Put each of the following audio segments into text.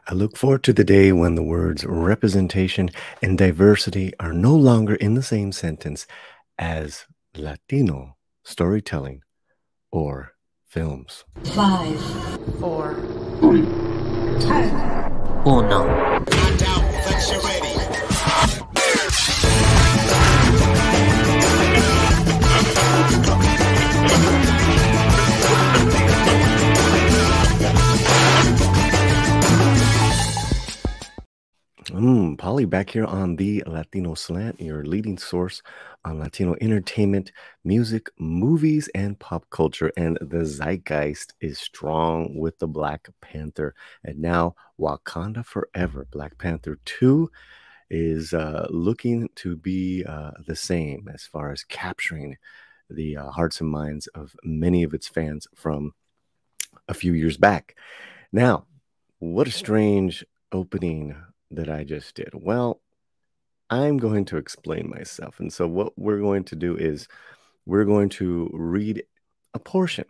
I look forward to the day when the words representation and diversity are no longer in the same sentence as Latino storytelling or films. Five, Four. uno. Paulie back here on the Latino Slant, your leading source on Latino entertainment, music, movies, and pop culture. And the zeitgeist is strong with the Black Panther. And now Wakanda Forever, Black Panther 2 is looking to be the same as far as capturing the hearts and minds of many of its fans from a few years back. Now, what a strange opening that I just did. Well, I'm going to explain myself. And so, what we're going to do is we're going to read a portion,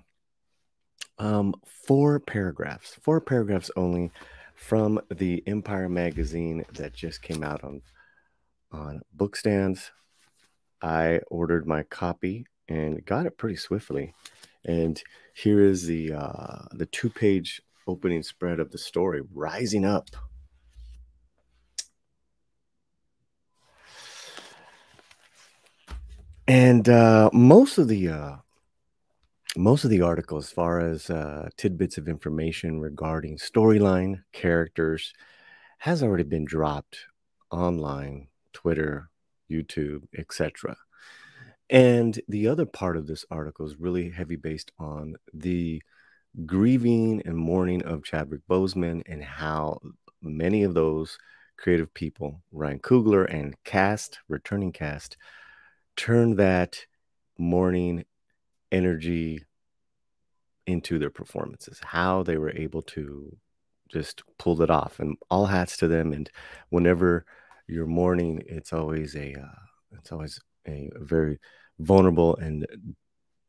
4 paragraphs only from the Empire magazine that just came out on book stands. I ordered my copy and got it pretty swiftly. And here is the 2-page opening spread of the story, Rising Up. And most of the article, as far as tidbits of information regarding storyline, characters, has already been dropped online, Twitter, YouTube, etc. And the other part of this article is really heavy based on the grieving and mourning of Chadwick Boseman and how many of those creative people, Ryan Coogler and returning cast, turn that mourning energy into their performances, how they were able to just pull it off, and all hats to them. And whenever you're mourning, it's always a very vulnerable and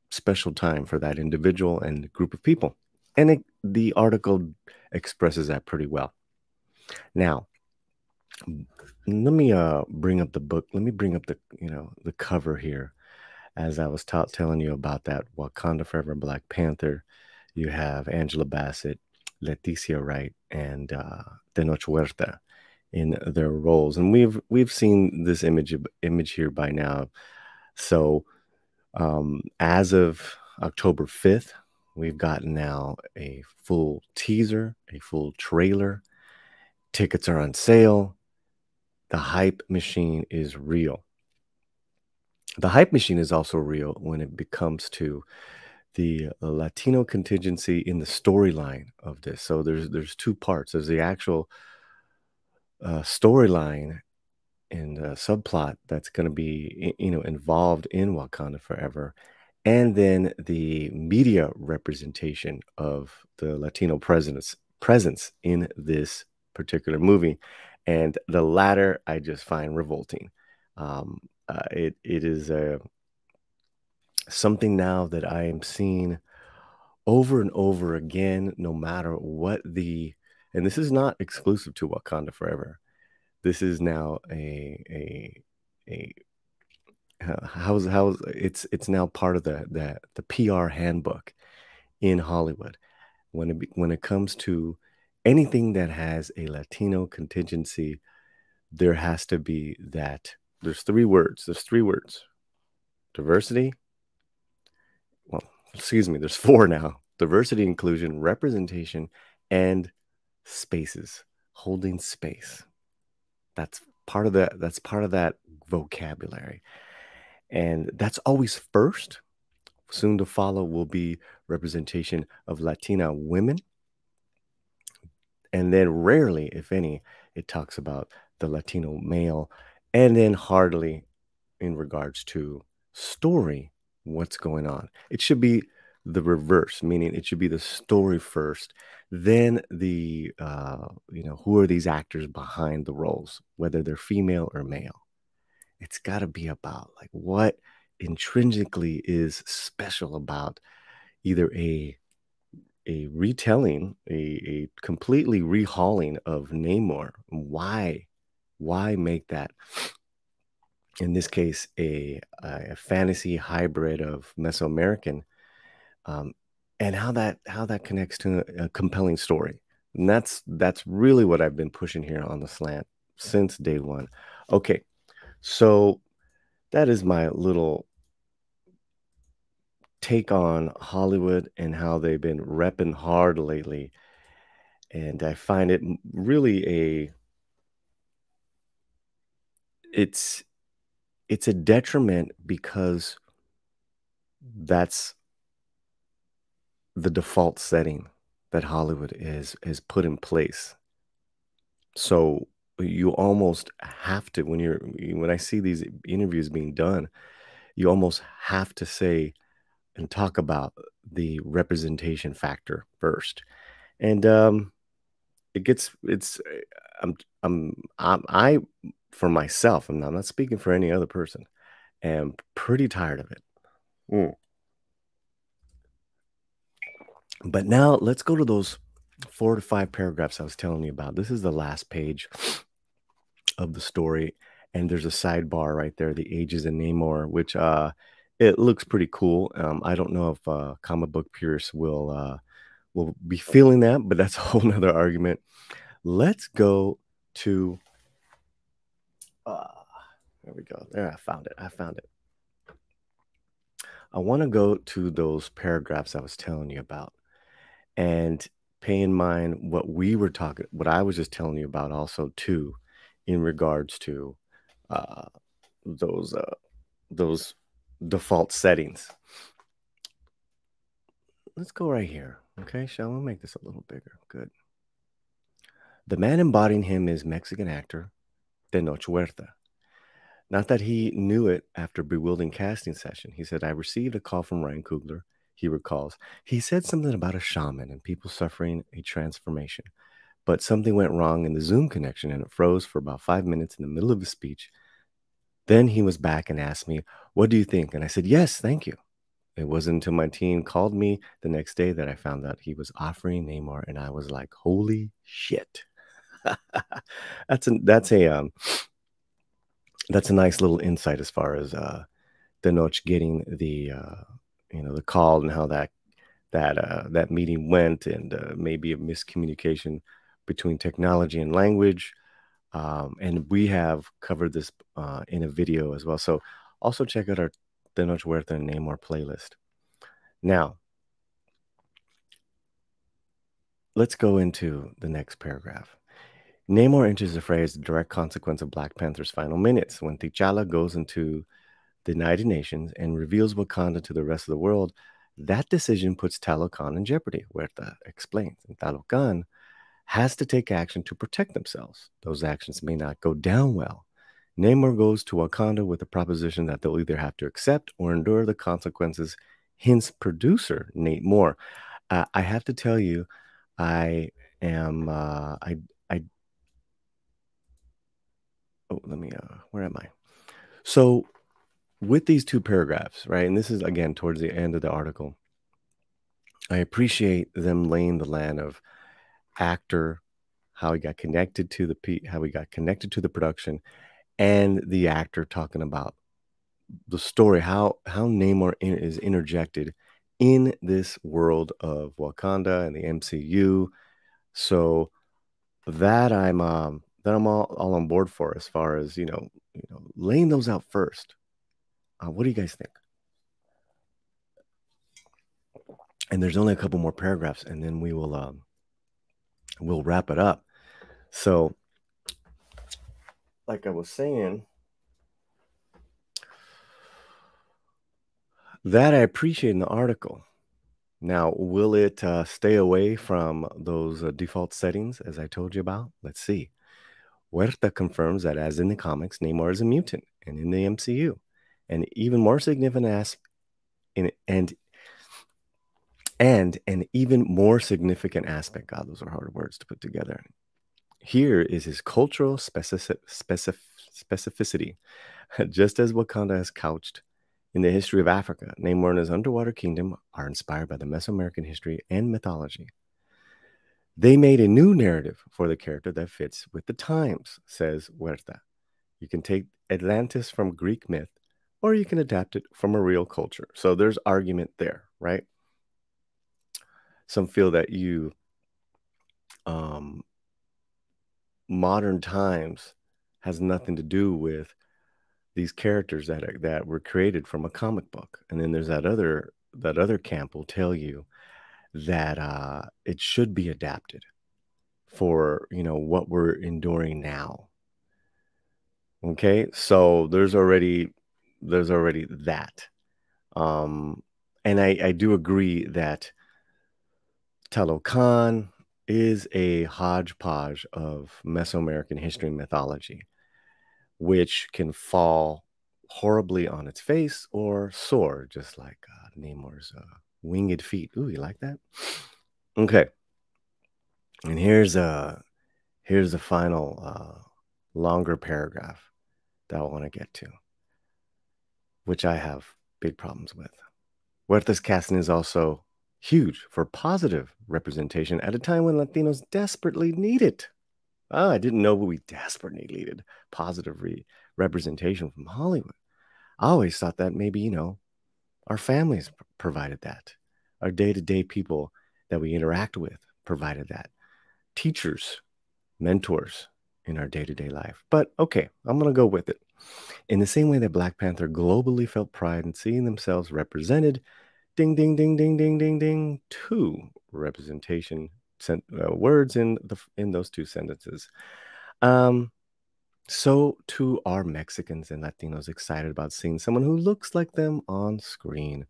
special time for that individual and group of people. And the article expresses that pretty well. Now, let me bring up the book. Let me bring up the cover here. As I was telling you about that Wakanda Forever Black Panther, you have Angela Bassett, Leticia Wright, and Tenoch Huerta in their roles, and we've seen this image here by now. So, as of October 5th, we've gotten now a full teaser, a full trailer. Tickets are on sale. The hype machine is real. The hype machine is also real when it comes to the Latino contingency in the storyline of this. So there's 2 parts. There's the actual storyline and subplot that's going to be involved in Wakanda Forever, and then the media representation of the Latino presence in this particular movie. And the latter I just find revolting. It is something now that I am seeing over and over again, no matter what and this is not exclusive to Wakanda Forever. This is now it's now part of the PR handbook in Hollywood when it comes to anything that has a Latino contingency. There has to be that. There's 3 words. Diversity. Well, excuse me. There's 4 now. Diversity, inclusion, representation, and spaces. Holding space. That's part of that vocabulary. And that's always first. Soon to follow will be representation of Latina women. And then rarely, if any, it talks about the Latino male. And then hardly in regards to story, what's going on. It should be the reverse, meaning it should be the story first, then the who are these actors behind the roles, whether they're female or male. It's got to be about like what intrinsically is special about either a retelling, a completely rehauling of Namor. Why make that, in this case, a fantasy hybrid of Mesoamerican, um, and how that connects to a compelling story. And that's really what I've been pushing here on the slant since day one. Okay, so that is my little take on Hollywood and how they've been repping hard lately. And I find it really it's a detriment, because that's the default setting that Hollywood is put in place. So you almost have to, when I see these interviews being done, you almost have to say and talk about the representation factor first. And I for myself, I'm not speaking for any other person, am pretty tired of it. But now let's go to those 4 to 5 paragraphs I was telling you about. This is the last page of the story, and there's a sidebar right there, the ages in Namor, which it looks pretty cool. I don't know if comic book purists will be feeling that, but that's a whole nother argument. Let's go to there we go. There, I found it. I want to go to those paragraphs I was telling you about, and pay in mind what I was just telling you about also too, in regards to uh, those default settings. Let's go right here. Okay, shall we make this a little bigger? Good. The man embodying him is Mexican actor Tenoch Huerta. Not that he knew it after a bewildering casting session. He said, I received a call from Ryan Coogler, he recalls. He said something about a shaman and people suffering a transformation. But something went wrong in the Zoom connection and it froze for about 5 minutes in the middle of his speech. Then he was back and asked me, what do you think? And I said, yes, thank you. It wasn't until my team called me the next day that I found out he was offering Namor, and I was like, holy shit. That's a nice little insight as far as Tenoch getting the the call and how that meeting went, and maybe a miscommunication between technology and language. And we have covered this in a video as well. So also check out our Tenoch Huerta and Namor playlist. Now, let's go into the next paragraph. Namor enters the fray as a direct consequence of Black Panther's final minutes. When T'Challa goes into the United Nations and reveals Wakanda to the rest of the world, that decision puts Talokan in jeopardy, Huerta explains. And Talokan has to take action to protect themselves. Those actions may not go down well. Namor goes to Wakanda with the proposition that they'll either have to accept or endure the consequences. Hence, producer Nate Moore. I have to tell you, I am. Where am I? So, with these 2 paragraphs, right, and this is again towards the end of the article, I appreciate them laying the land of actor, how he got connected to the production, and the actor talking about the story, how Namor is interjected in this world of Wakanda and the MCU. So that I'm all on board for, as far as laying those out first. What do you guys think? And there's only a couple more paragraphs, and then we'll wrap it up. So, like I was saying, that I appreciate in the article. Now, will it stay away from those default settings, as I told you about? Let's see. Huerta confirms that, as in the comics, Namor is a mutant, and in the MCU, an even more significant an even more significant aspect. God, those are hard words to put together. Here is his cultural specificity. Just as Wakanda has couched in the history of Africa. Namor and his underwater kingdom are inspired by the Mesoamerican history and mythology. They made a new narrative for the character that fits with the times, says Huerta. You can take Atlantis from Greek myth, or you can adapt it from a real culture. So there's argument there, right? Some feel that modern times has nothing to do with these characters that were created from a comic book. And then there's that other camp will tell you that it should be adapted for, what we're enduring now. Okay, so there's already that. And I do agree that Talocan is a hodgepodge of Mesoamerican history and mythology, which can fall horribly on its face or soar, just like Namor's winged feet. Ooh, you like that? Okay. And here's the final longer paragraph that I want to get to, which I have big problems with. Huerta's casting is also huge for positive representation at a time when Latinos desperately need it. I didn't know we desperately needed positive representation from Hollywood. I always thought that maybe, our families provided that. Our day-to-day people that we interact with provided that. Teachers, mentors in our day-to-day life. But okay, I'm going to go with it. In the same way that Black Panther globally felt pride in seeing themselves represented, ding, ding, ding, ding, ding, ding, ding, two representation words in those two sentences. So too are Mexicans and Latinos excited about seeing someone who looks like them on screen.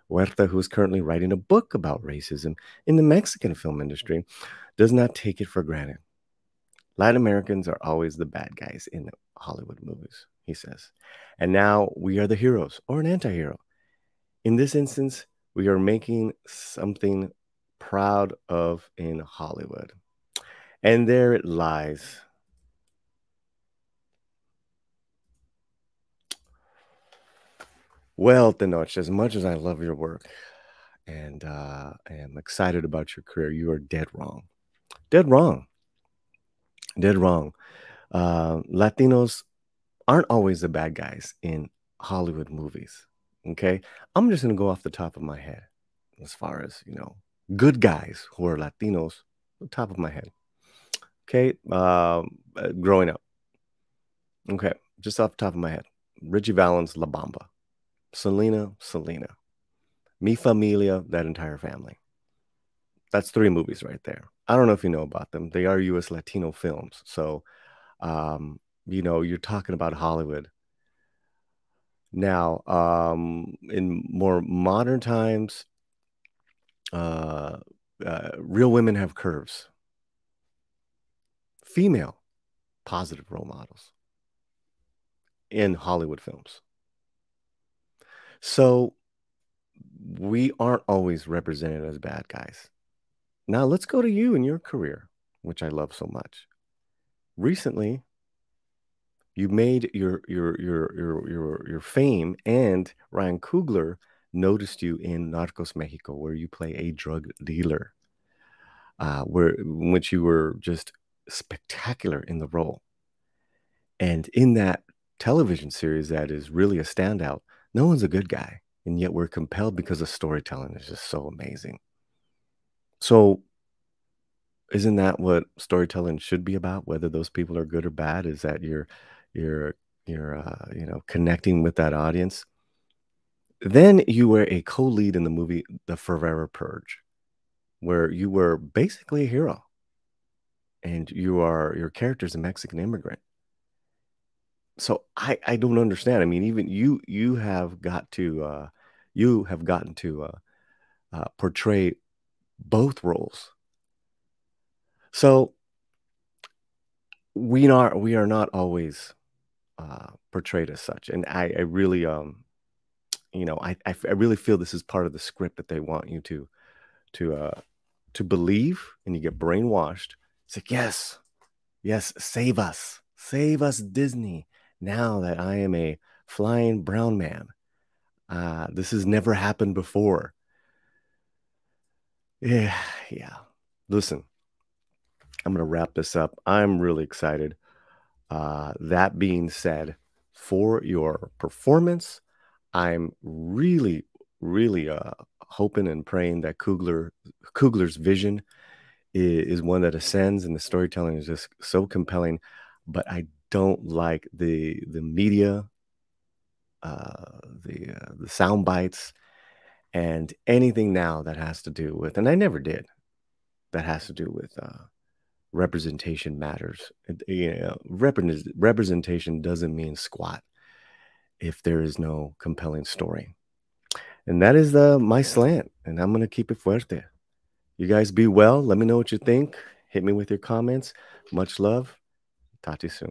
Huerta, who is currently writing a book about racism in the Mexican film industry, does not take it for granted. Latin Americans are always the bad guys in the Hollywood movies, he says. And now we are the heroes or an anti-hero. In this instance, we are making something proud of in Hollywood. And there it lies. Well, Tenoch, as much as I love your work and am excited about your career, you are dead wrong. Dead wrong. Dead wrong. Latinos aren't always the bad guys in Hollywood movies. Okay? I'm just going to go off the top of my head as far as, good guys who are Latinos, the top of my head. Okay? Growing up. Okay, just off the top of my head. Richie Valens, La Bamba. Selena. Mi Familia, that entire family. That's 3 movies right there. I don't know if you know about them. They are U.S. Latino films. So, you're talking about Hollywood. Now, in more modern times, real women have curves. Female positive role models in Hollywood films. So we aren't always represented as bad guys. Now let's go to you and your career, which I love so much. Recently, you made your fame, and Ryan Coogler noticed you in Narcos Mexico, where you play a drug dealer, in which you were just spectacular in the role. And in that television series that is really a standout, no one's a good guy, and yet we're compelled because the storytelling is just so amazing. So isn't that what storytelling should be about? Whether those people are good or bad, is that you're connecting with that audience. Then you were a co-lead in the movie The Forever Purge, where you were basically a hero, and your character's a Mexican immigrant. So I don't understand. I mean, even you have gotten to portray both roles. So we are not always portrayed as such, and I really I really feel this is part of the script that they want you to believe, and you get brainwashed. It's like, yes, save us, Disney. Now that I am a flying brown man, This has never happened before. Yeah. Listen, I'm going to wrap this up. I'm really excited. That being said, for your performance, I'm really, really hoping and praying that Kugler's vision is one that ascends, and the storytelling is just so compelling. But I don't like the media, the sound bites, and anything now that has to do with, and I never did, that has to do with representation matters. Representation doesn't mean squat if there is no compelling story. And that is my slant, and I'm gonna keep it fuerte. You guys be well. Let me know what you think. Hit me with your comments. Much love. Talk to you soon.